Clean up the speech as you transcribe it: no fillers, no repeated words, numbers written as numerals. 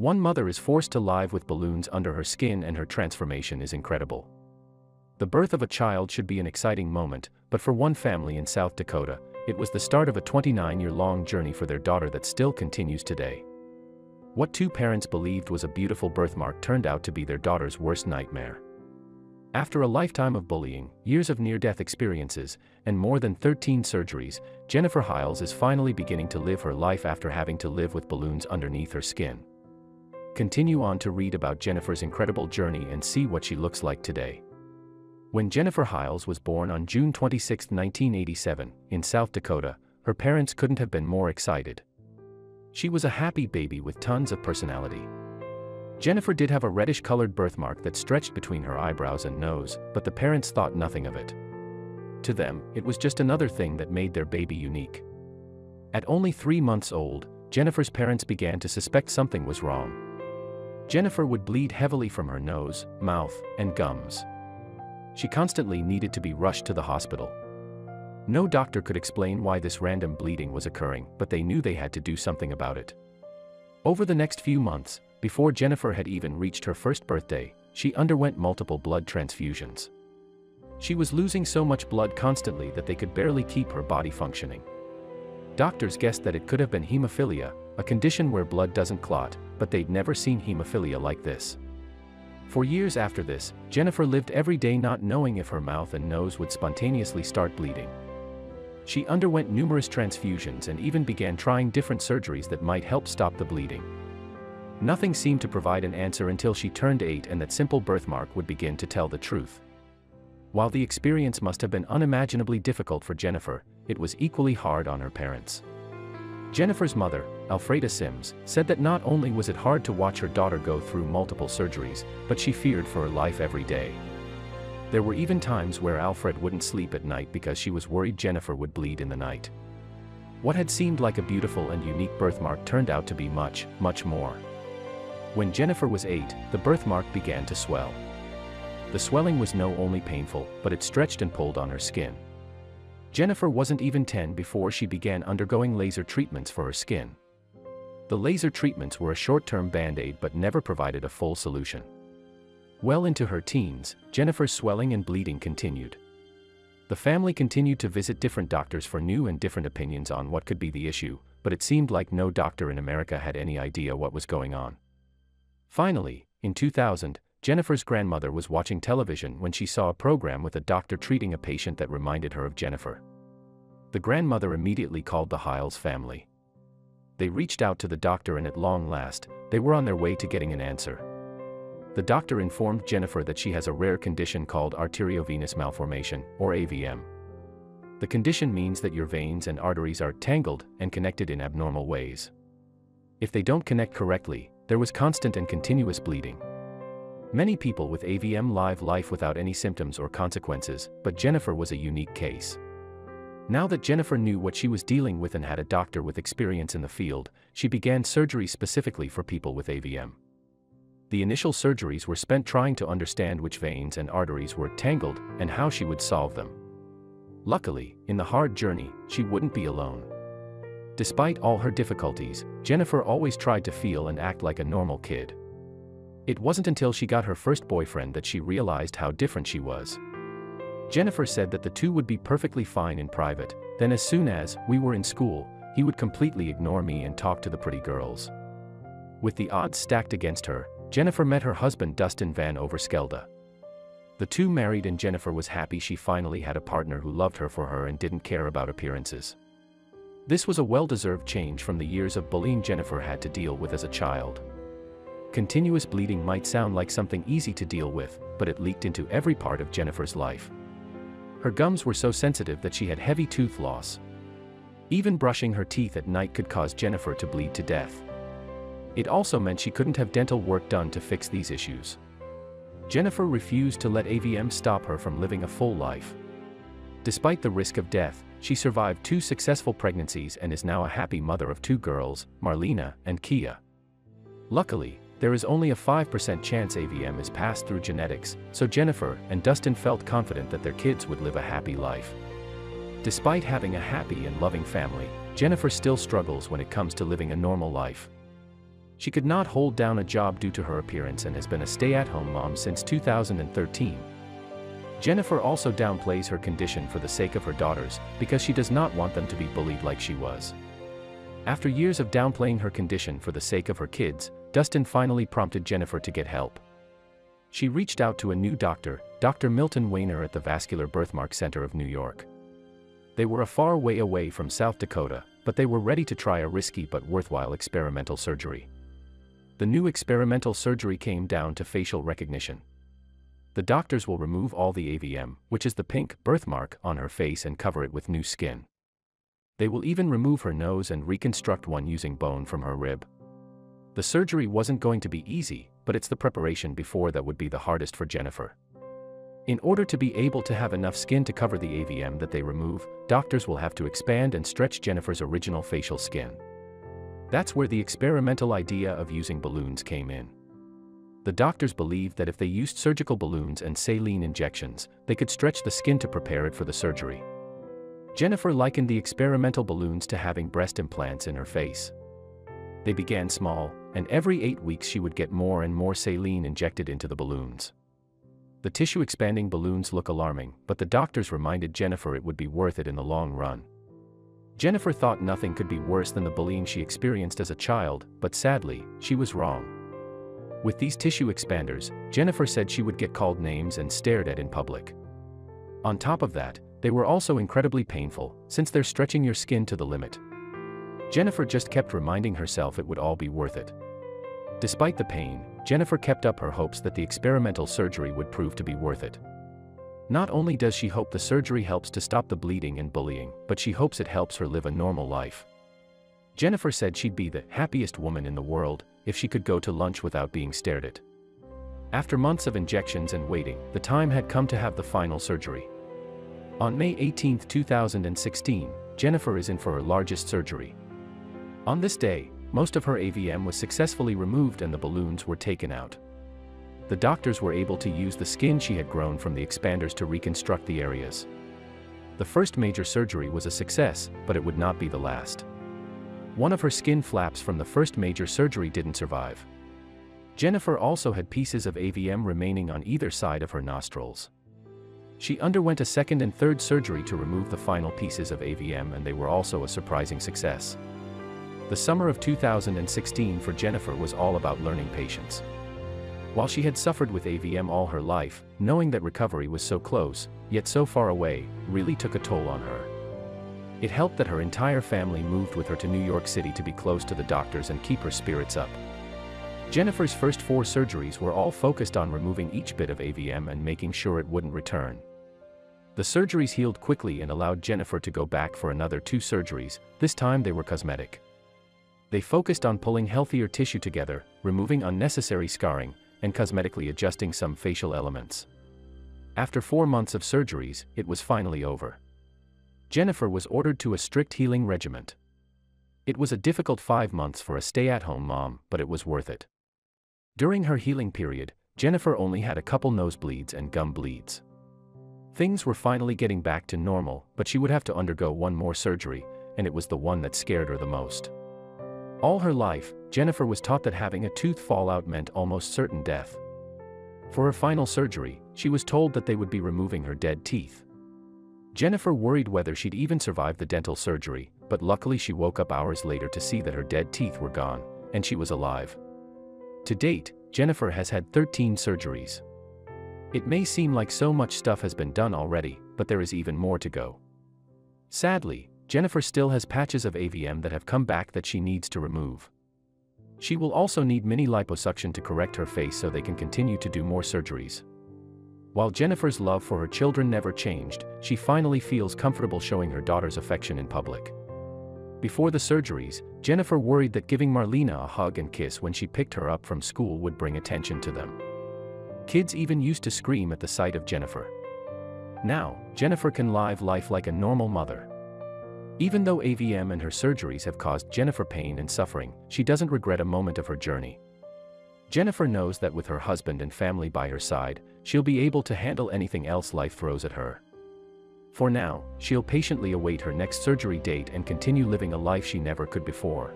One mother is forced to live with balloons under her skin, and her transformation is incredible. The birth of a child should be an exciting moment, but for one family in South Dakota, it was the start of a 29-year-long journey for their daughter that still continues today. What two parents believed was a beautiful birthmark turned out to be their daughter's worst nightmare. After a lifetime of bullying, years of near-death experiences, and more than 13 surgeries, Jennifer Hiles is finally beginning to live her life after having to live with balloons underneath her skin. Continue on to read about Jennifer's incredible journey and see what she looks like today. When Jennifer Hiles was born on June 26, 1987, in South Dakota, her parents couldn't have been more excited. She was a happy baby with tons of personality. Jennifer did have a reddish-colored birthmark that stretched between her eyebrows and nose, but the parents thought nothing of it. To them, it was just another thing that made their baby unique. At only 3 months old, Jennifer's parents began to suspect something was wrong. Jennifer would bleed heavily from her nose, mouth, and gums. She constantly needed to be rushed to the hospital. No doctor could explain why this random bleeding was occurring, but they knew they had to do something about it. Over the next few months, before Jennifer had even reached her first birthday, she underwent multiple blood transfusions. She was losing so much blood constantly that they could barely keep her body functioning. Doctors guessed that it could have been hemophilia, a condition where blood doesn't clot, but they'd never seen hemophilia like this. For years after this, Jennifer lived every day not knowing if her mouth and nose would spontaneously start bleeding. She underwent numerous transfusions and even began trying different surgeries that might help stop the bleeding. Nothing seemed to provide an answer until she turned 8, and that simple birthmark would begin to tell the truth. While the experience must have been unimaginably difficult for Jennifer, it was equally hard on her parents. Jennifer's mother, Alfreda Sims, said that not only was it hard to watch her daughter go through multiple surgeries, but she feared for her life every day. There were even times where Alfred wouldn't sleep at night because she was worried Jennifer would bleed in the night. What had seemed like a beautiful and unique birthmark turned out to be much, much more. When Jennifer was 8, the birthmark began to swell. The swelling was not only painful, but it stretched and pulled on her skin. Jennifer wasn't even 10 before she began undergoing laser treatments for her skin. The laser treatments were a short-term band-aid but never provided a full solution. Well into her teens, Jennifer's swelling and bleeding continued. The family continued to visit different doctors for new and different opinions on what could be the issue, but it seemed like no doctor in America had any idea what was going on. Finally, in 2000, Jennifer's grandmother was watching television when she saw a program with a doctor treating a patient that reminded her of Jennifer. The grandmother immediately called the Hiles family. They reached out to the doctor, and at long last, they were on their way to getting an answer. The doctor informed Jennifer that she has a rare condition called arteriovenous malformation, or AVM. The condition means that your veins and arteries are tangled and connected in abnormal ways. If they don't connect correctly, there was constant and continuous bleeding. Many people with AVM live life without any symptoms or consequences, but Jennifer was a unique case. Now that Jennifer knew what she was dealing with and had a doctor with experience in the field, she began surgery specifically for people with AVM. The initial surgeries were spent trying to understand which veins and arteries were tangled and how she would solve them. Luckily, in the hard journey, she wouldn't be alone. Despite all her difficulties, Jennifer always tried to feel and act like a normal kid. It wasn't until she got her first boyfriend that she realized how different she was. Jennifer said that the two would be perfectly fine in private, then as soon as we were in school, he would completely ignore me and talk to the pretty girls. With the odds stacked against her, Jennifer met her husband Dustin Van Overskelde. The two married, and Jennifer was happy she finally had a partner who loved her for her and didn't care about appearances. This was a well-deserved change from the years of bullying Jennifer had to deal with as a child. Continuous bleeding might sound like something easy to deal with, but it leaked into every part of Jennifer's life. Her gums were so sensitive that she had heavy tooth loss. Even brushing her teeth at night could cause Jennifer to bleed to death. It also meant she couldn't have dental work done to fix these issues. Jennifer refused to let AVM stop her from living a full life. Despite the risk of death, she survived 2 successful pregnancies and is now a happy mother of 2 girls, Marlena and Kia. Luckily, there is only a 5% chance AVM is passed through genetics, so Jennifer and Dustin felt confident that their kids would live a happy life. Despite having a happy and loving family, Jennifer still struggles when it comes to living a normal life. She could not hold down a job due to her appearance and has been a stay-at-home mom since 2013. Jennifer also downplays her condition for the sake of her daughters, because she does not want them to be bullied like she was. After years of downplaying her condition for the sake of her kids, Dustin finally prompted Jennifer to get help. She reached out to a new doctor, Dr. Milton Weiner at the Vascular Birthmark Center of New York. They were a far way away from South Dakota, but they were ready to try a risky but worthwhile experimental surgery. The new experimental surgery came down to facial recognition. The doctors will remove all the AVM, which is the pink birthmark, on her face and cover it with new skin. They will even remove her nose and reconstruct one using bone from her rib. The surgery wasn't going to be easy, but it's the preparation before that would be the hardest for Jennifer. In order to be able to have enough skin to cover the AVM that they remove, doctors will have to expand and stretch Jennifer's original facial skin. That's where the experimental idea of using balloons came in. The doctors believed that if they used surgical balloons and saline injections, they could stretch the skin to prepare it for the surgery. Jennifer likened the experimental balloons to having breast implants in her face. They began small, and every 8 weeks she would get more and more saline injected into the balloons. The tissue-expanding balloons look alarming, but the doctors reminded Jennifer it would be worth it in the long run. Jennifer thought nothing could be worse than the bullying she experienced as a child, but sadly, she was wrong. With these tissue expanders, Jennifer said she would get called names and stared at in public. On top of that, they were also incredibly painful, since they're stretching your skin to the limit. Jennifer just kept reminding herself it would all be worth it. Despite the pain, Jennifer kept up her hopes that the experimental surgery would prove to be worth it. Not only does she hope the surgery helps to stop the bleeding and bullying, but she hopes it helps her live a normal life. Jennifer said she'd be the happiest woman in the world if she could go to lunch without being stared at. After months of injections and waiting, the time had come to have the final surgery. On May 18, 2016, Jennifer is in for her largest surgery. On this day, most of her AVM was successfully removed and the balloons were taken out. The doctors were able to use the skin she had grown from the expanders to reconstruct the areas. The first major surgery was a success, but it would not be the last. One of her skin flaps from the first major surgery didn't survive. Jennifer also had pieces of AVM remaining on either side of her nostrils. She underwent a second and third surgery to remove the final pieces of AVM, and they were also a surprising success. The summer of 2016 for Jennifer was all about learning patience. While she had suffered with AVM all her life, knowing that recovery was so close, yet so far away, really took a toll on her. It helped that her entire family moved with her to New York City to be close to the doctors and keep her spirits up. Jennifer's first 4 surgeries were all focused on removing each bit of AVM and making sure it wouldn't return. The surgeries healed quickly and allowed Jennifer to go back for another 2 surgeries, this time they were cosmetic. They focused on pulling healthier tissue together, removing unnecessary scarring, and cosmetically adjusting some facial elements. After 4 months of surgeries, it was finally over. Jennifer was ordered to a strict healing regimen. It was a difficult 5 months for a stay-at-home mom, but it was worth it. During her healing period, Jennifer only had a couple nosebleeds and gum bleeds. Things were finally getting back to normal, but she would have to undergo one more surgery, and it was the one that scared her the most. All her life, Jennifer was taught that having a tooth fall out meant almost certain death. For her final surgery, she was told that they would be removing her dead teeth. Jennifer worried whether she'd even survive the dental surgery, but luckily she woke up hours later to see that her dead teeth were gone, and she was alive. To date, Jennifer has had 13 surgeries. It may seem like so much stuff has been done already, but there is even more to go. Sadly, Jennifer still has patches of AVM that have come back that she needs to remove. She will also need mini liposuction to correct her face so they can continue to do more surgeries. While Jennifer's love for her children never changed, she finally feels comfortable showing her daughter's affection in public. Before the surgeries, Jennifer worried that giving Marlena a hug and kiss when she picked her up from school would bring attention to them. Kids even used to scream at the sight of Jennifer. Now, Jennifer can live life like a normal mother. Even though AVM and her surgeries have caused Jennifer pain and suffering, she doesn't regret a moment of her journey. Jennifer knows that with her husband and family by her side, she'll be able to handle anything else life throws at her. For now, she'll patiently await her next surgery date and continue living a life she never could before.